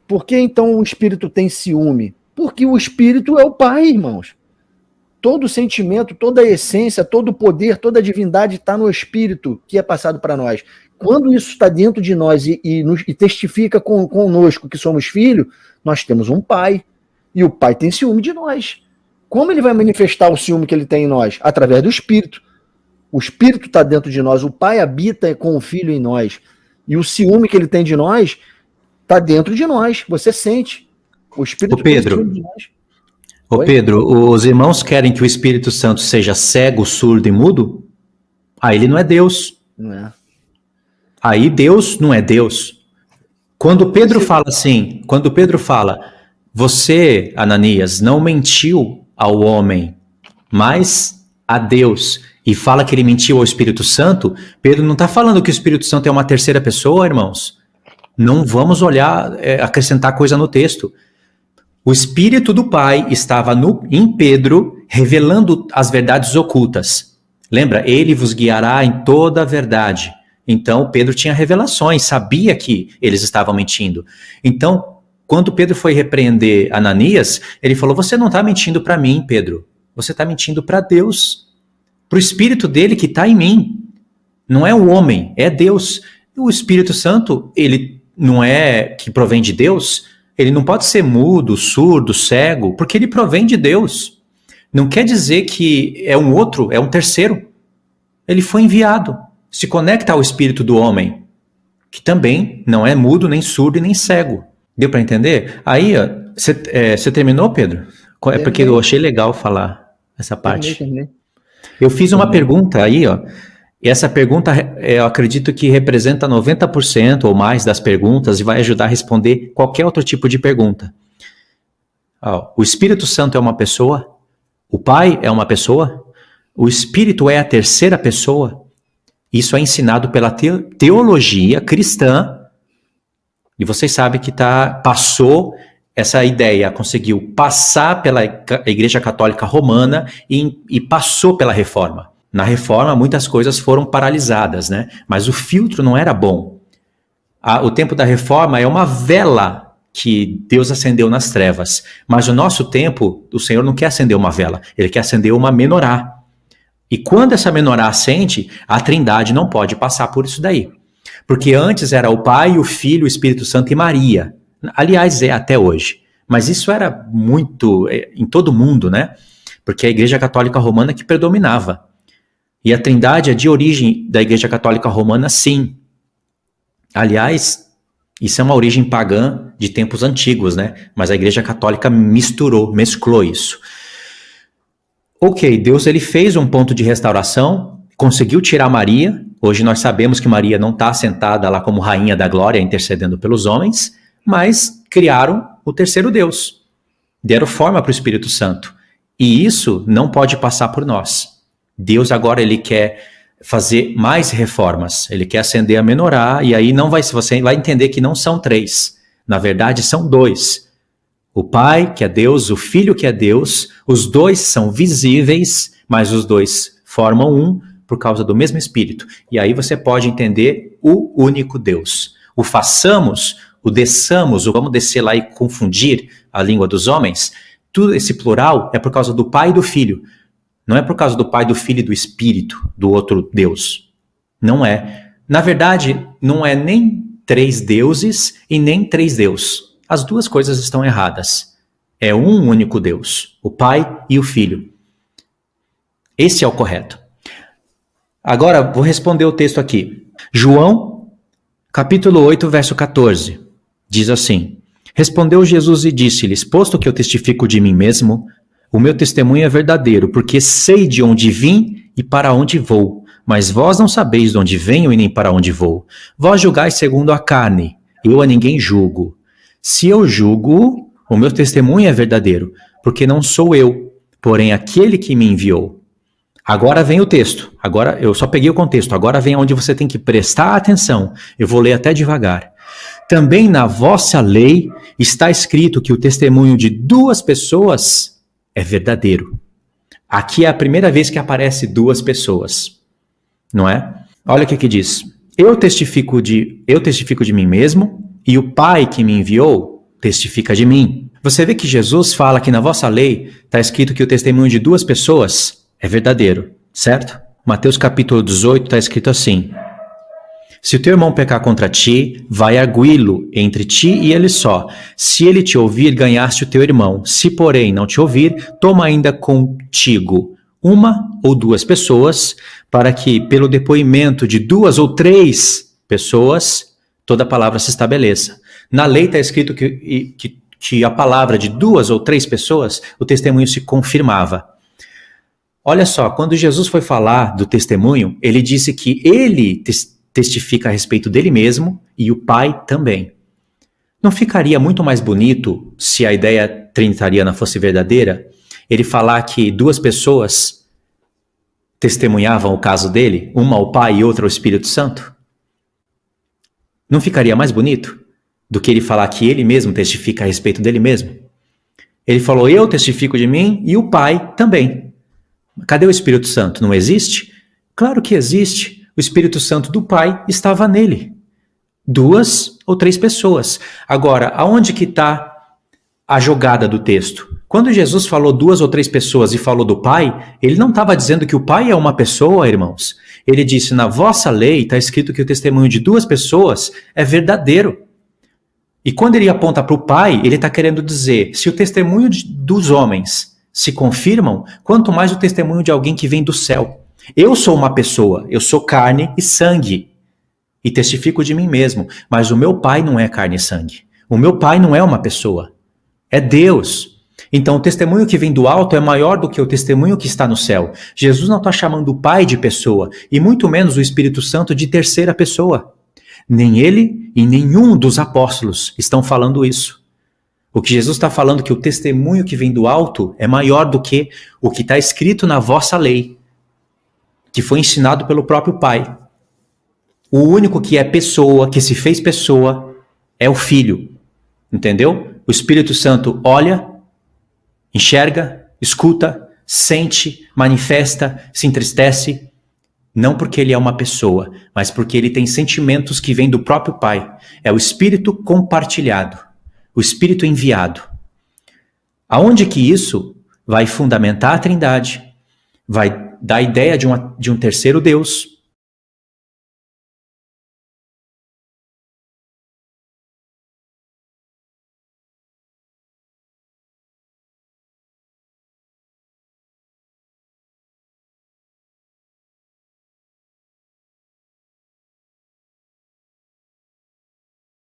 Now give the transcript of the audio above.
Por que então o espírito tem ciúme? Porque o espírito é o Pai, irmãos. Todo o sentimento, toda a essência, todo o poder, toda a divindade está no espírito que é passado para nós. Quando isso está dentro de nós e testifica conosco que somos filhos, nós temos um Pai. E o Pai tem ciúme de nós. Como ele vai manifestar o ciúme que ele tem em nós? Através do espírito. O espírito está dentro de nós, o Pai habita com o Filho em nós. E o ciúme que ele tem de nós está dentro de nós. Você sente. O espírito tem ciúme de nós. Ô Pedro, os irmãos querem que o Espírito Santo seja cego, surdo e mudo? Aí ele não é Deus. Não é. Aí Deus não é Deus. Quando Pedro fala assim, você, Ananias, não mentiu ao homem, mas a Deus, e fala que ele mentiu ao Espírito Santo, Pedro não está falando que o Espírito Santo é uma terceira pessoa, irmãos. Não vamos acrescentar coisa no texto. O Espírito do Pai estava em Pedro, revelando as verdades ocultas. Lembra? Ele vos guiará em toda a verdade. Então, Pedro tinha revelações, sabia que eles estavam mentindo. Então, quando Pedro foi repreender Ananias, ele falou, você não está mentindo para mim, Pedro. Você está mentindo para Deus, para o Espírito dele que está em mim. Não é o homem, é Deus. O Espírito Santo, ele não é que provém de Deus. Ele não pode ser mudo, surdo, cego, porque ele provém de Deus. Não quer dizer que é um outro, é um terceiro. Ele foi enviado. Se conecta ao espírito do homem, que também não é mudo, nem surdo e nem cego. Deu para entender? Aí, você terminou, Pedro? É porque eu achei legal falar essa parte. Terminei. Eu fiz uma pergunta aí, ó. E essa pergunta, eu acredito que representa 90% ou mais das perguntas e vai ajudar a responder qualquer outro tipo de pergunta. O Espírito Santo é uma pessoa? O Pai é uma pessoa? O Espírito é a terceira pessoa? Isso é ensinado pela teologia cristã e vocês sabem que passou essa ideia, conseguiu passar pela Igreja Católica Romana e passou pela Reforma. Na Reforma, muitas coisas foram paralisadas, né? Mas o filtro não era bom. O tempo da Reforma é uma vela que Deus acendeu nas trevas. Mas o nosso tempo, o Senhor não quer acender uma vela, Ele quer acender uma menorá. E quando essa menorá acende, a Trindade não pode passar por isso daí. Porque antes era o Pai, o Filho, o Espírito Santo e Maria. Aliás, é até hoje. Mas isso era muito em todo mundo, né? Porque a Igreja Católica Romana que predominava. E a Trindade é de origem da Igreja Católica Romana, sim. Aliás, isso é uma origem pagã de tempos antigos, né? Mas a Igreja Católica mesclou isso. Ok, Deus ele fez um ponto de restauração, conseguiu tirar Maria. Hoje nós sabemos que Maria não está sentada lá como rainha da glória, intercedendo pelos homens, mas criaram o terceiro Deus. Deram forma para o Espírito Santo. E isso não pode passar por nós. Deus agora ele quer fazer mais reformas, ele quer acender a menorá, e aí você vai entender que não são três, na verdade são dois. O Pai, que é Deus, o Filho, que é Deus, os dois são visíveis, mas os dois formam um por causa do mesmo Espírito. E aí você pode entender o único Deus. O façamos, o desçamos, o vamos descer lá e confundir a língua dos homens, tudo esse plural é por causa do Pai e do Filho. Não é por causa do Pai, do Filho e do Espírito, do outro Deus. Não é. Na verdade, não é nem três deuses e nem três deuses. As duas coisas estão erradas. É um único Deus, o Pai e o Filho. Esse é o correto. Agora, vou responder o texto aqui. João, capítulo 8, verso 14. Diz assim: Respondeu Jesus e disse-lhes: Posto que eu testifico de mim mesmo, o meu testemunho é verdadeiro, porque sei de onde vim e para onde vou. Mas vós não sabeis de onde venho e nem para onde vou. Vós julgais segundo a carne, eu a ninguém julgo. Se eu julgo, o meu testemunho é verdadeiro, porque não sou eu, porém aquele que me enviou. Agora vem o texto, agora eu só peguei o contexto, agora vem onde você tem que prestar atenção. Eu vou ler até devagar. Também na vossa lei está escrito que o testemunho de duas pessoas é verdadeiro. Aqui é a primeira vez que aparece duas pessoas, não é? Olha o que diz. Eu testifico de mim mesmo, e o Pai que me enviou testifica de mim. Você vê que Jesus fala que na vossa lei está escrito que o testemunho de 2 pessoas é verdadeiro, certo? Mateus capítulo 18 está escrito assim: se o teu irmão pecar contra ti, vai arguí-lo entre ti e ele só. Se ele te ouvir, ganhaste o teu irmão. Se, porém, não te ouvir, toma ainda contigo 1 ou 2 pessoas, para que, pelo depoimento de 2 ou 3 pessoas, toda palavra se estabeleça. Na lei está escrito que a palavra de 2 ou 3 pessoas, o testemunho se confirmava. Olha só, quando Jesus foi falar do testemunho, ele disse que ele testifica a respeito dele mesmo e o Pai também. Não ficaria muito mais bonito se a ideia trinitariana fosse verdadeira? Ele falar que 2 pessoas testemunhavam o caso dele, uma o Pai e outra o Espírito Santo? Não ficaria mais bonito do que ele falar que ele mesmo testifica a respeito dele mesmo? Ele falou, eu testifico de mim e o Pai também. Cadê o Espírito Santo? Não existe? Claro que existe. O Espírito Santo do Pai estava nele. 2 ou 3 pessoas. Agora, aonde que está a jogada do texto? Quando Jesus falou 2 ou 3 pessoas e falou do Pai, ele não estava dizendo que o Pai é uma pessoa, irmãos. Ele disse, na vossa lei está escrito que o testemunho de 2 pessoas é verdadeiro. E quando ele aponta para o Pai, ele está querendo dizer, se o testemunho dos homens se confirmam, quanto mais o testemunho de alguém que vem do céu. Eu sou uma pessoa, eu sou carne e sangue, e testifico de mim mesmo, mas o meu Pai não é carne e sangue. O meu Pai não é uma pessoa, é Deus. Então o testemunho que vem do alto é maior do que o testemunho que está no céu. Jesus não está chamando o Pai de pessoa, e muito menos o Espírito Santo de terceira pessoa. Nem ele e nenhum dos apóstolos estão falando isso. O que Jesus está falando é que o testemunho que vem do alto é maior do que o que está escrito na vossa lei, que foi ensinado pelo próprio Pai. O único que é pessoa, que se fez pessoa, é o Filho. Entendeu? O Espírito Santo olha, enxerga, escuta, sente, manifesta, se entristece, não porque ele é uma pessoa, mas porque ele tem sentimentos que vêm do próprio Pai. É o Espírito compartilhado, o Espírito enviado. Aonde que isso vai fundamentar a Trindade, vai dar a ideia de um terceiro Deus,